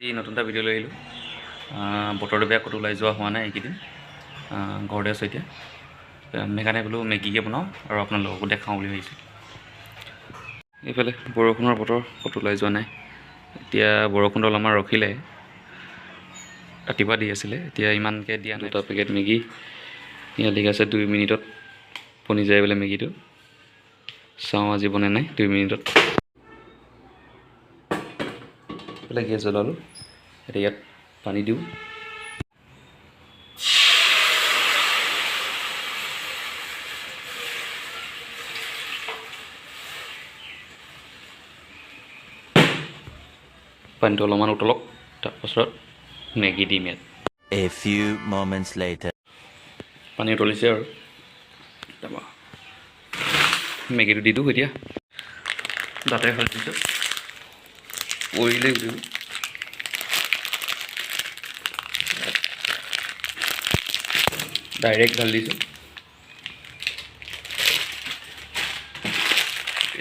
এই নতুন এটা ভিডিঅ' লৈ আহিলোঁ। বতৰটো বেয়া, ক'তো ওলাই যোৱা হোৱা নাই এইকেইদিন, ঘৰতে আছোঁ এতিয়া। সেইকাৰণে বোলো মেগীকে বনাওঁ আৰু আপোনালোককো দেখাওঁ বুলি ভাবিছোঁ। এইফালে বৰষুণৰ বতৰ, ক'তো ওলাই যোৱা নাই। এতিয়া বৰষুণটো অলপমান ৰখিলে, ৰাতিপুৱা দি আছিলে, এতিয়া ইমানকৈ দিয়া নাই। 2টা পেকেট মেগী, ইয়াত লিখা আছে 2 মিনিটত বনি যায় বোলে মেগীটো। চাওঁ আজি বনে নাই 2 মিনিটত। এইফালে গেছ জ্বলালোঁ, এতিয়া ইয়াত পানী দিওঁ। পানীটো অলপমান উতলক, তাৰপাছত মেগী দিম ইয়াত। A few moments later. পানী উতলিছে আৰু তাৰপৰা মেগীটো দি দিওঁ এতিয়া। দাঁতে হাল দিছোঁ, পৰিলে উঠিব। ডাইৰেক্ট ঢালি দিছোঁ।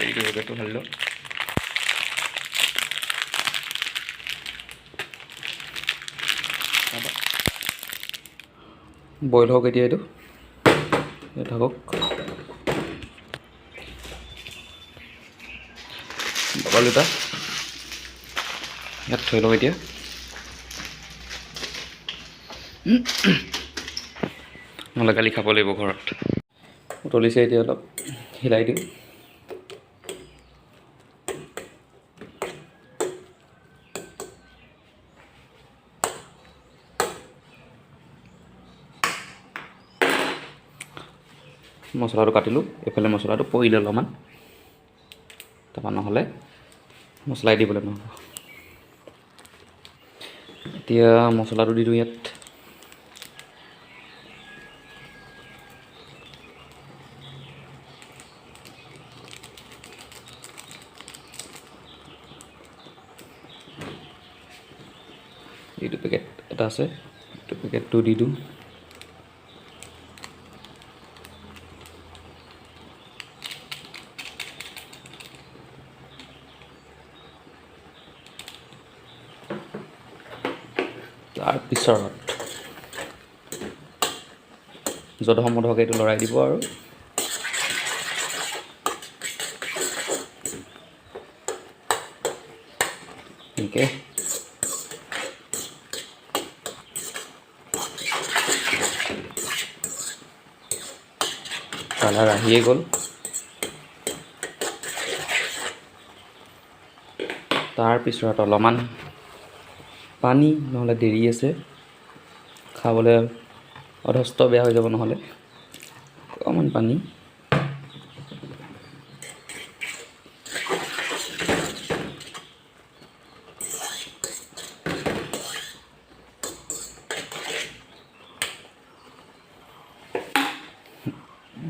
এইটো পেকেটটো ঢালি লওঁ। বইল হওক এতিয়া, এইটো ইয়াত থাকক। বইল দুটা ইয়াত থৈ লওক এতিয়া। নহ'লে কালি খাব লাগিব ঘৰত। উতলিছে এতিয়া, অলপ হিলাই দিওঁ। মছলাটো কাটিলোঁ, এইফালে মছলাটো পৰিলে অলপমান, তাৰপৰা নহ'লে মছলাই দিবলৈ নহ'ব। এতিয়া মছলাটো দি দিওঁ ইয়াত। এইটো পেকেট এটা আছে, এইটো পেকেটটো দি দিওঁ। তাৰপিছত জধমধকৈ এইটো লৰাই দিব আৰু এনেকৈ। কালাৰ আহিয়ে গ'ল। তাৰপিছত অলপমান পানী, নহ'লে দেৰি আছে খাবলৈ, অধস্ত বেয়া হৈ যাব নহ'লে। অকণমান পানী।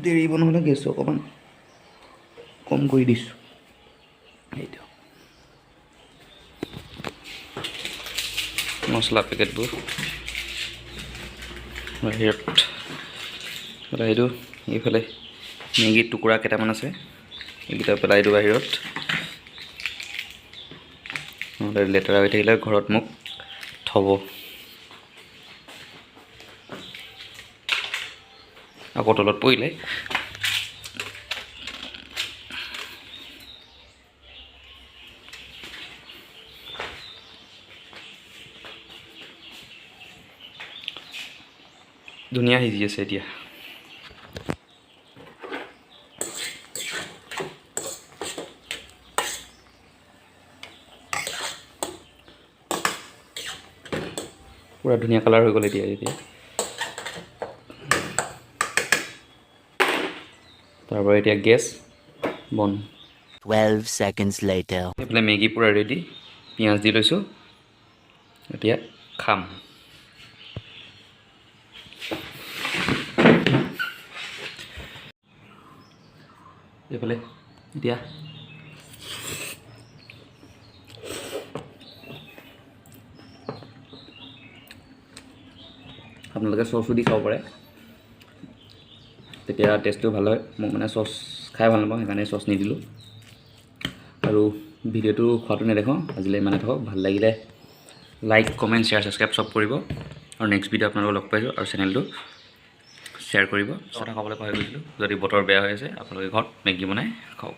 দেৰিব নহ'লে গেছটো অকণমান কম কৰি দিছোঁ। সেইটো মছলা পেকেটবোৰ বাহিৰত পেলাই দিওঁ। এইফালে মেগীৰ টুকুৰা কেইটামান আছে, এইকেইটা পেলাই দিওঁ বাহিৰত, নহ'লে লেতেৰা হৈ থাকিলে ঘৰত মোক থ'ব। আকৌ তলত পৰিলে ধুনীয়া সিজি আছে এতিয়া। পুৰা ধুনীয়া কালাৰ হৈ গ'ল এতিয়া। তাৰপৰা এতিয়া গেছ বন্ধ। 12 seconds later. এইফালে মেগী পূৰা ৰেডি, পিঁয়াজ দি লৈছোঁ, এতিয়া খাম। এইফালে এতিয়া আপোনালোকে চচো দি খাব পাৰে, তেতিয়া টেষ্টটো ভাল হয়। মোক মানে চচ খাই ভাল নাপাওঁ, সেইকাৰণে চচ নিদিলোঁ। আৰু ভিডিঅ'টো খোৱাটো নেদেখাওঁ, আজিলৈ ইমানে থাকক। ভাল লাগিলে লাইক কমেণ্ট শ্বেয়াৰ ছাবস্ক্ৰাইব চব কৰিব আৰু নেক্সট ভিডিঅ' আপোনালোকক লগ পাইছোঁ আৰু চেনেলটো শ্বেয়াৰ কৰিব কথা ক'বলৈ পাহৰি গৈছিলোঁ যদি বতৰ বেয়া হৈ আছে আপোনালোকে ঘৰত মেগী বনাই খাওক